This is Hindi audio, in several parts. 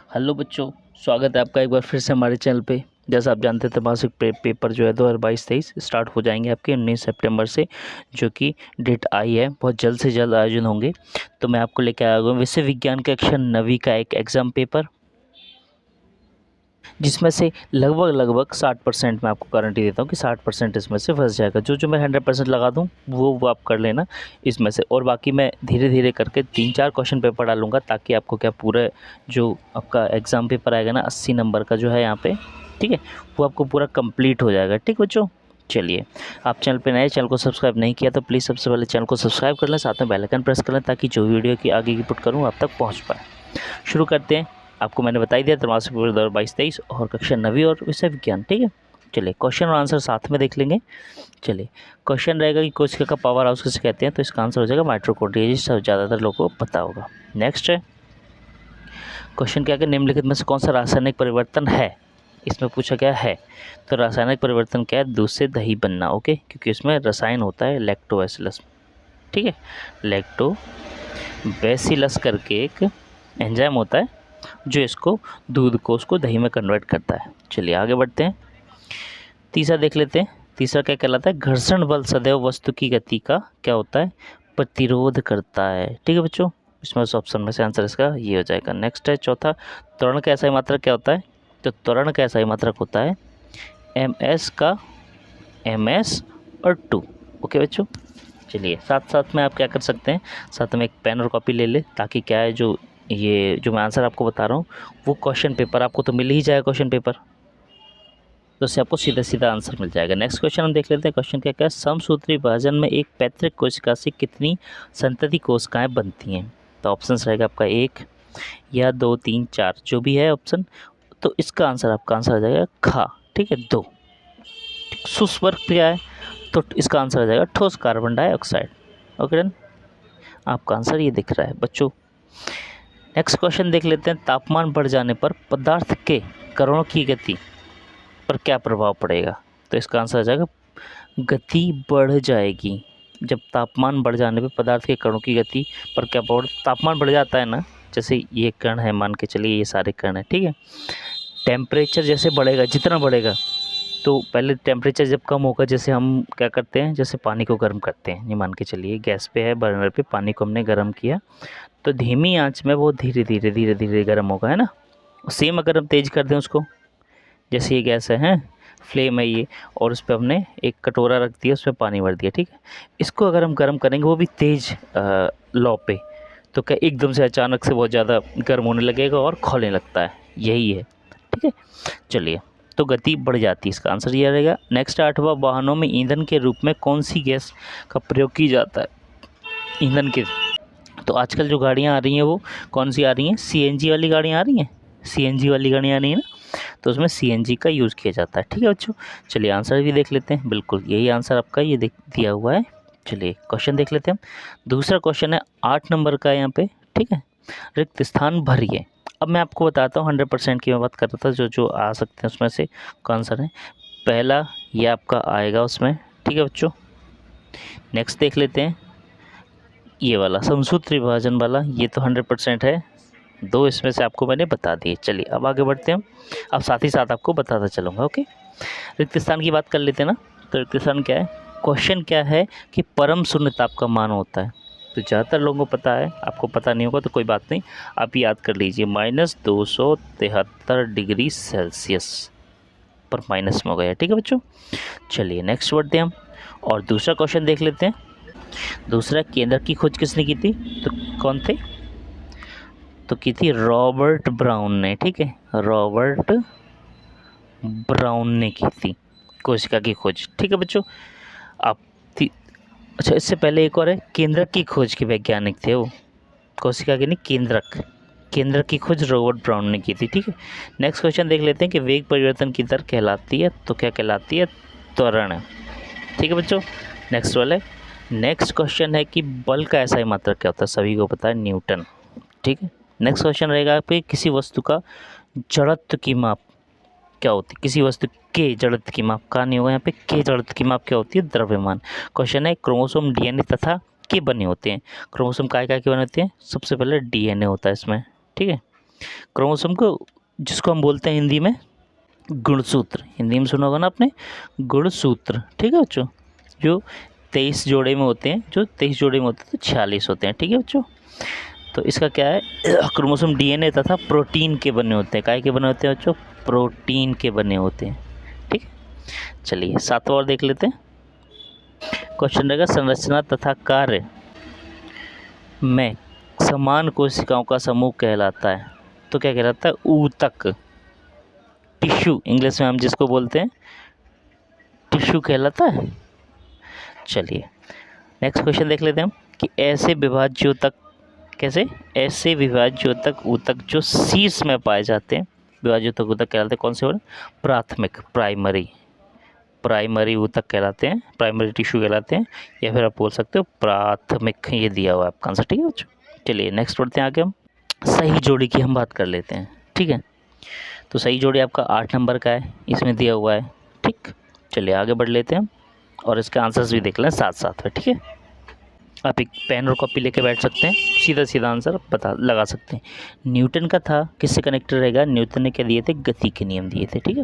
हेलो बच्चों, स्वागत है आपका एक बार फिर से हमारे चैनल पे। जैसा आप जानते हैं मासिक पेपर जो है 2022-23 स्टार्ट हो जाएंगे आपके 19 सितंबर से, जो कि डेट आई है। बहुत जल्द से जल्द आयोजन होंगे। तो मैं आपको लेकर आया हूँ विषय विज्ञान कक्षा 9वीं का एक एग्ज़ाम पेपर, जिसमें से लगभग 60% मैं आपको गारंटी देता हूँ कि 60% इसमें से फंस जाएगा। जो मैं 100% लगा दूँ वो आप कर लेना इसमें से, और बाकी मैं धीरे धीरे करके 3-4 क्वेश्चन पेपर डालूंगा, ताकि आपको क्या पूरा जो आपका एग्ज़ाम पेपर आएगा ना 80 नंबर का जो है यहाँ पे, ठीक है, वो आपको पूरा कंप्लीट हो जाएगा। ठीक बच्चों, चलिए, आप चैनल पे नए, चैनल को सब्सक्राइब नहीं किया तो प्लीज़ सबसे पहले चैनल को सब्सक्राइब कर लें, साथ में बेल आइकन प्रेस कर लें, ताकि जो वीडियो की आगे की पुट करूँ आप तक पहुँच पाए। शुरू करते हैं। आपको मैंने बता ही दिया त्रैमासिक पेपर 2022-23 और कक्षा 9वीं और विषय विज्ञान। ठीक है, चलिए क्वेश्चन और आंसर साथ में देख लेंगे। चलिए, क्वेश्चन रहेगा कि कोशिका का पावर हाउस किसे कहते हैं, तो इसका आंसर हो जाएगा माइटोकॉन्ड्रिया, जिससे ज़्यादातर लोगों को पता होगा। नेक्स्ट है क्वेश्चन क्या है, निम्नलिखित में से कौन सा रासायनिक परिवर्तन है। इसमें पूछा गया है, तो रासायनिक परिवर्तन क्या है, दूध से दही बनना। ओके, क्योंकि इसमें रसायन होता है लैक्टोबैसिलस। ठीक है, लैक्टोबैसिलस करके एक एंजाइम होता है जो इसको दूध को उसको दही में कन्वर्ट करता है। चलिए आगे बढ़ते हैं। तीसरा देख लेते हैं। तीसरा क्या कहलाता है, घर्षण बल सदैव वस्तु की गति का क्या होता है, प्रतिरोध करता है। ठीक है बच्चों, इसमें ऑप्शन में से आंसर इसका ये हो जाएगा। नेक्स्ट है चौथा, त्वरण का SI मात्रक क्या होता है, तो त्वरण का SI मात्रक होता है MS का MS और 2। ओके बच्चों, चलिए साथ साथ में आप क्या कर सकते हैं, साथ में एक पेन और कॉपी ले ले, ताकि क्या है जो मैं आंसर आपको बता रहा हूँ वो क्वेश्चन पेपर आपको तो मिल ही जाएगा क्वेश्चन पेपर, तो उससे आपको सीधा सीधा आंसर मिल जाएगा। नेक्स्ट क्वेश्चन हम देख लेते हैं। क्वेश्चन क्या क्या, समसूत्री विभाजन में एक पैतृक कोशिका से कितनी संतति कोशिकाएं बनती हैं। तो ऑप्शन रहेगा आपका 1 या 2 3 4, जो भी है ऑप्शन। तो इसका आंसर आपका आंसर आ जाएगा खा। ठीक है, 2। शुष्क क्या है, तो इसका आंसर आ जाएगा ठोस कार्बन डाइऑक्साइड। ओके डन, आपका आंसर ये दिख रहा है बच्चों। नेक्स्ट क्वेश्चन देख लेते हैं। तापमान बढ़ जाने पर पदार्थ के कणों की गति पर क्या प्रभाव पड़ेगा, तो इसका आंसर आ जाएगा गति बढ़ जाएगी। जब तापमान बढ़ जाने पर पदार्थ के कणों की गति पर क्या प्रभाव, तापमान बढ़ जाता है ना, जैसे ये कण है, मान के चलिए ये सारे कण हैं, ठीक है। टेम्परेचर जैसे बढ़ेगा, जितना बढ़ेगा, तो पहले टेम्परेचर जब कम होगा, जैसे हम क्या करते हैं, जैसे पानी को गर्म करते हैं, ये मान के चलिए गैस पे है, बर्नर पे पानी को हमने गर्म किया, तो धीमी आंच में वो धीरे धीरे गर्म होगा, है ना। सेम अगर हम तेज़ कर दें उसको, जैसे ये गैस है, हैं फ्लेम है ये, और उस पर हमने एक कटोरा रख दिया, उसमें पानी भर दिया, ठीक है। इसको अगर हम गर्म करेंगे वो भी तेज़ लौ पे, तो क्या एकदम से अचानक से बहुत ज़्यादा गर्म होने लगेगा और खौलने लगता है, यही है। ठीक है, चलिए, तो गति बढ़ जाती है, इसका आंसर ये रहेगा। नेक्स्ट 8वां, वाहनों में ईंधन के रूप में कौन सी गैस का प्रयोग की जाता है, ईंधन के। तो आजकल जो गाड़ियाँ आ रही हैं वो कौन सी आ रही हैं, CNG वाली गाड़ियाँ आ रही हैं, CNG वाली गाड़ियाँ आ रही हैं ना, तो उसमें CNG का यूज़ किया जाता है। ठीक है बच्चों, चलिए आंसर भी देख लेते हैं। बिल्कुल यही आंसर आपका ये दिया हुआ है। चलिए क्वेश्चन देख लेते हैं हम। दूसरा क्वेश्चन है 8 नंबर का यहाँ पे, ठीक है। रिक्त स्थान भरिए। अब मैं आपको बताता हूँ, 100% की मैं बात कर रहा था, जो आ सकते हैं उसमें से कौन सा है। पहला ये आपका आएगा उसमें, ठीक है बच्चों। नेक्स्ट देख लेते हैं, ये वाला समसूत्र विभाजन वाला, ये तो 100% है। 2 इसमें से आपको मैंने बता दिए। चलिए अब आगे बढ़ते हैं, अब साथ ही साथ आपको बताता चलूँगा। ओके, रिक्त स्थान की बात कर लेते हैं ना। तो रिक्त स्थान क्या है, क्वेश्चन क्या है कि परम शून्य ताप का मान होता है। तो ज़्यादातर लोगों को पता है, आपको पता नहीं होगा तो कोई बात नहीं, आप याद कर लीजिए, -273 डिग्री सेल्सियस पर माइनस में हो गया। ठीक है बच्चों, चलिए नेक्स्ट बढ़ते हैं हम और दूसरा क्वेश्चन देख लेते हैं। दूसरा, केंद्रक की खोज किसने की थी, तो कौन थे, तो की थी रॉबर्ट ब्राउन ने। ठीक है, रॉबर्ट ब्राउन ने की थी कोशिका की खोज। ठीक है बच्चों, आप अच्छा, इससे पहले एक और है, केंद्रक की खोज के वैज्ञानिक थे वो, कोशिका के नहीं, केंद्रक की खोज रॉबर्ट ब्राउन ने की थी। ठीक है, नेक्स्ट क्वेश्चन देख लेते हैं कि वेग परिवर्तन की दर कहलाती है, तो क्या कहलाती है, त्वरण। ठीक है बच्चों, नेक्स्ट वाले, नेक्स्ट क्वेश्चन है कि बल का SI मात्रक क्या होता है, सभी को पता है, न्यूटन। ठीक है, नेक्स्ट क्वेश्चन रहेगा आपके, किसी वस्तु का जड़त्व की माप क्या होती है, किसी वस्तु के जड़त्व की माप का नहीं होगा यहाँ पे, के जड़त्व की माप क्या होती है, द्रव्यमान। क्वेश्चन है, क्रोमोसोम DNA तथा के बने होते हैं, क्रोमोसोम काय काय के बने होते हैं, सबसे पहले DNA होता है इसमें। ठीक है, क्रोमोसोम को जिसको हम बोलते हैं हिंदी में गुणसूत्र, हिंदी में सुना होगा ना आपने, गुणसूत्र। ठीक है बच्चों, जो 23 जोड़े में होते हैं, जो 23 जोड़े में होते हैं तो 46 होते हैं। ठीक है बच्चों, तो इसका क्या है, क्रोमोसोम डीएनए तथा प्रोटीन के बने होते हैं। काय के बने होते हैं बच्चों? प्रोटीन के बने होते हैं। ठीक है, चलिए 7वां और देख लेते हैं। क्वेश्चन रहेगा, संरचना तथा कार्य में समान कोशिकाओं का समूह कहलाता है। तो क्या कहलाता है? ऊतक, टिश्यू, इंग्लिश में हम जिसको बोलते हैं टिश्यू कहलाता है। चलिए नेक्स्ट क्वेश्चन देख लेते हैं हम कि ऐसे विभाज्य ऊतक, कैसे? ऐसे विभाज्य ऊतक, ऊतक जो शीर्ष में पाए जाते हैं, विभाज्य ऊतक ऊतक कहलाते हैं। कौन से? प्राथमिक, प्राइमरी ऊतक कहलाते हैं, प्राइमरी टिश्यू कहलाते हैं, या फिर आप बोल सकते हो प्राथमिक। ये दिया हुआ है आपका आंसर। ठीक है बच्चों, चलिए नेक्स्ट पढ़ते हैं आगे हम। सही जोड़ी की हम बात कर लेते हैं। ठीक है, तो सही जोड़ी आपका 8 नंबर का है, इसमें दिया हुआ है। ठीक, चलिए आगे बढ़ लेते हैं हम और इसके आंसर्स भी देख लें साथ साथ में। ठीक है, आप एक पेन और कॉपी लेके बैठ सकते हैं, सीधा सीधा आंसर पता लगा सकते हैं। न्यूटन का था, किससे कनेक्टेड रहेगा? न्यूटन ने क्या दिए थे? गति के नियम दिए थे। ठीक है,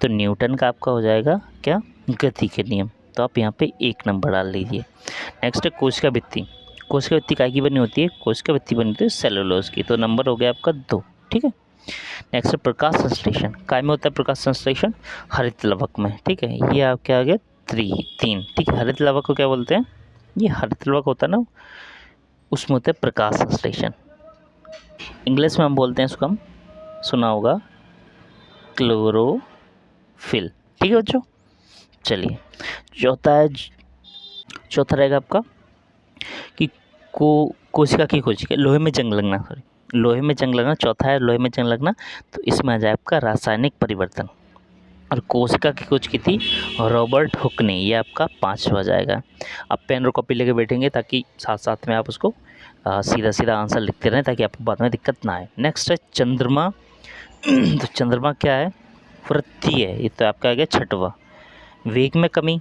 तो न्यूटन का आपका हो जाएगा क्या? गति के नियम। तो आप यहाँ पे 1 नंबर डाल लीजिए। नेक्स्ट है कोशिका भित्ति। कोशिका भित्ति काय की बनी होती है? कोशिका भित्ति बनी होती है सेलुलोज की, तो नंबर हो गया आपका 2। ठीक है, नेक्स्ट है प्रकाश संश्लेषण। काय में होता है प्रकाश संश्लेषण? हरित लवक में। ठीक है, ये आपके आ गया 3। ठीक है, हरित लवक को क्या बोलते हैं? ये हरित लवक होता है ना, उसमें होता है प्रकाश संश्लेषण। इंग्लिश में हम बोलते हैं इसको, हम सुना होगा क्लोरोफिल। ठीक है बच्चों, चलिए चौथा रहेगा आपका कि कोशिका की कोशिका लोहे में जंग लगना, लोहे में जंग लगना। चौथा है लोहे में जंग लगना, तो इसमें आ जाए आपका रासायनिक परिवर्तन। और कोशिका की खोज की थी रॉबर्ट हुक ने, ये आपका 5वां जाएगा। आप पेन और कॉपी लेके बैठेंगे ताकि साथ साथ में आप उसको सीधा सीधा आंसर लिखते रहें, ताकि आपको बाद में दिक्कत ना आए। नेक्स्ट है चंद्रमा। तो चंद्रमा क्या है? वृत्ति है, ये तो आपका आ गया 6वां। वेग में कमी,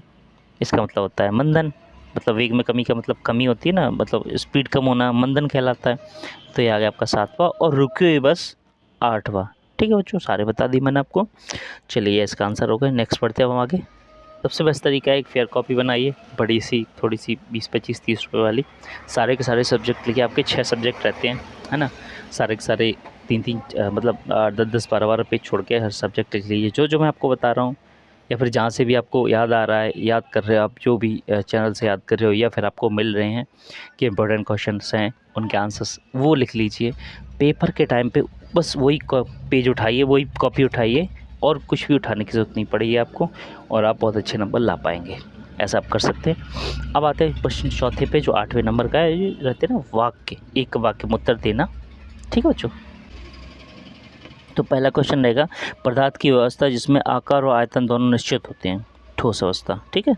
इसका मतलब होता है मंदन। मतलब वेग में कमी का मतलब कमी होती है ना, मतलब स्पीड कम होना, मंदन कहलाता है। तो ये आ गया आपका 7वां। और रुके हुए बस 8वां। ठीक है बच्चों, सारे बता दी मैंने आपको। चलिए इसका आंसर हो गया। नेक्स्ट पढ़ते हैं हम आगे। सबसे बेस्ट तरीका है एक फेयर कॉपी बनाइए, बड़ी सी, थोड़ी सी, 20, 25, 30 रुपये वाली। सारे के सारे सब्जेक्ट लिखिए, आपके 6 सब्जेक्ट रहते हैं, है ना। सारे के सारे 3-3 मतलब 10-10, 12-12 पेज छोड़ के हर सब्जेक्ट लिख लीजिए, जो जो मैं आपको बता रहा हूँ, या फिर जहाँ से भी आपको याद आ रहा है, याद कर रहे हो आप, जो भी चैनल से याद कर रहे हो, या फिर आपको मिल रहे हैं कि इंपॉर्टेंट क्वेश्चंस हैं, उनके आंसर्स वो लिख लीजिए। पेपर के टाइम पे बस वही पेज उठाइए, वही कॉपी उठाइए, और कुछ भी उठाने की ज़रूरत नहीं पड़ेगी आपको, और आप बहुत अच्छे नंबर ला पाएंगे। ऐसा आप कर सकते हैं। अब आते हैं क्वेश्चन चौथे पे, जो 8वें नंबर का है। ये रहते हैं ना वाक्य, एक वाक्य में उत्तर देना। ठीक है बच्चों, तो पहला क्वेश्चन रहेगा, पदार्थ की व्यवस्था जिसमें आकार और आयतन दोनों निश्चित होते हैं, ठोस अवस्था। ठीक है,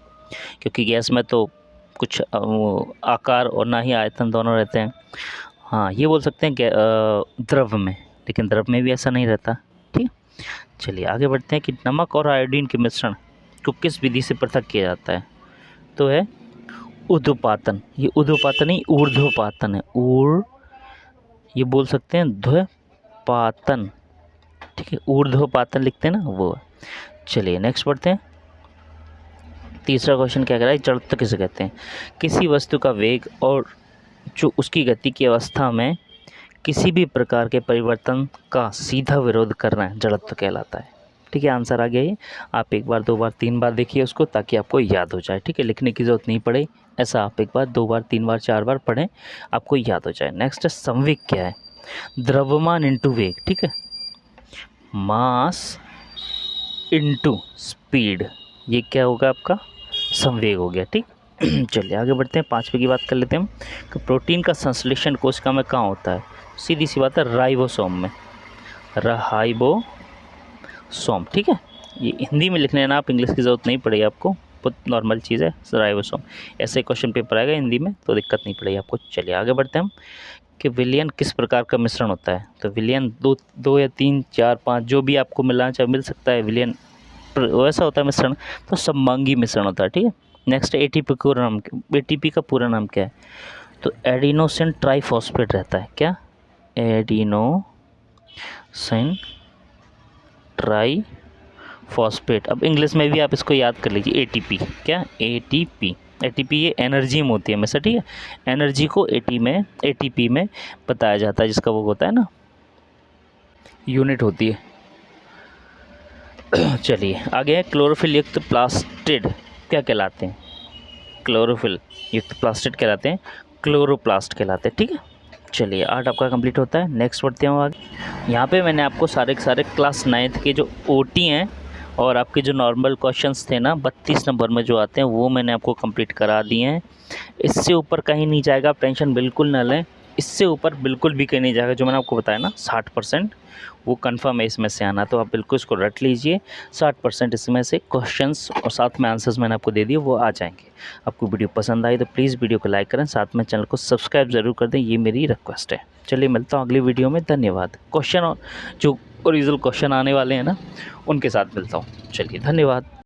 क्योंकि गैस में तो कुछ आकार और ना ही आयतन दोनों रहते हैं। हाँ, ये बोल सकते हैं कि द्रव में, लेकिन द्रव में भी ऐसा नहीं रहता। ठीक है, चलिए आगे बढ़ते हैं कि नमक और आयोडीन के मिश्रण को किस विधि से पृथक किया जाता है? तो है ऊर्ध्वपातन। ये ऊर्ध्वपातन नहीं, ऊर्ध्वपातन है। ये बोल सकते हैं ध्वपातन। ठीक है, ऊर्ध्वपातन लिखते हैं ना, वो। चलिए नेक्स्ट पढ़ते हैं। तीसरा क्वेश्चन क्या कह रहा है? जड़त्व किसे कहते हैं? किसी वस्तु का वेग और जो उसकी गति की अवस्था में किसी भी प्रकार के परिवर्तन का सीधा विरोध करना है, जड़त्व कहलाता है। ठीक है, आंसर आ गया ये। आप 1 बार 2 बार 3 बार देखिए उसको, ताकि आपको याद हो जाए। ठीक है, लिखने की ज़रूरत नहीं पड़े, ऐसा आप 1 बार 2 बार 3 बार 4 बार पढ़ें, आपको याद हो जाए। नेक्स्ट है संवेग क्या है? द्रव्यमान इंटू वेग। ठीक है, मास इंटू स्पीड, ये क्या होगा आपका? संवेग हो गया। ठीक, चलिए आगे बढ़ते हैं। 5वें की बात कर लेते हैं हम कि प्रोटीन का संश्लेषण कोशिका में कहाँ होता है? सीधी सी बात है, राइबोसोम में, राइबोसोम। ठीक है, ये हिंदी में लिख लेना आप, इंग्लिश की ज़रूरत नहीं पड़ेगी आपको, बहुत नॉर्मल चीज़ है, राइबोसोम। ऐसे क्वेश्चन पेपर आएगा हिंदी में, तो दिक्कत नहीं पड़ेगी आपको। चलिए आगे बढ़ते हैं हम कि विलयन किस प्रकार का मिश्रण होता है? तो विलयन 2 या 3 4 5 जो भी आपको मिलना चाहे मिल सकता है। विलयन वैसा होता है मिश्रण, तो सममांगी मिश्रण होता है। ठीक है, नेक्स्ट एटीपी का पूरा नाम, एटीपी का पूरा नाम क्या है? तो एडिनोसिन ट्राइफॉस्फेट रहता है। क्या? एडिनोसिन सिन ट्राई फॉस्फेट। अब इंग्लिश में भी आप इसको याद कर लीजिए, एटीपी। क्या? एटीपी। एटीपी ये एनर्जी में होती है हमेशा, ठीक है। एनर्जी को एटीपी में बताया जाता है, जिसका वो होता है ना, यूनिट होती है। चलिए आगे है, क्लोरोफिल युक्त प्लास्टिड क्या कहलाते हैं? क्लोरोफिल युक्त प्लास्टिड कहलाते हैं, क्लोरोप्लास्ट कहलाते हैं, ठीक है। चलिए 8 आपका कंप्लीट होता है। नेक्स्ट बढ़ते हैं आगे। यहाँ पे मैंने आपको सारे के सारे क्लास 9th के जो ओटी हैं और आपके जो नॉर्मल क्वेश्चंस थे ना 32 नंबर में जो आते हैं, वो मैंने आपको कंप्लीट करा दिए हैं। इससे ऊपर कहीं नहीं जाएगा, आप टेंशन बिल्कुल ना लें। इससे ऊपर बिल्कुल भी कहीं नहीं जाएगा। जो मैंने आपको बताया ना 60% वो कंफर्म है इसमें से आना, तो आप बिल्कुल इसको रट लीजिए। 60% इसमें से क्वेश्चंस और साथ में आंसर्स मैंने आपको दे दिए, वो आ जाएंगे। आपको वीडियो पसंद आई तो प्लीज़ वीडियो को लाइक करें, साथ में चैनल को सब्सक्राइब ज़रूर कर दें, ये मेरी रिक्वेस्ट है। चलिए मिलता हूँ अगली वीडियो में। धन्यवाद। क्वेश्चन जो ओरिजिनल क्वेश्चन आने वाले हैं ना, उनके साथ मिलता हूँ। चलिए धन्यवाद।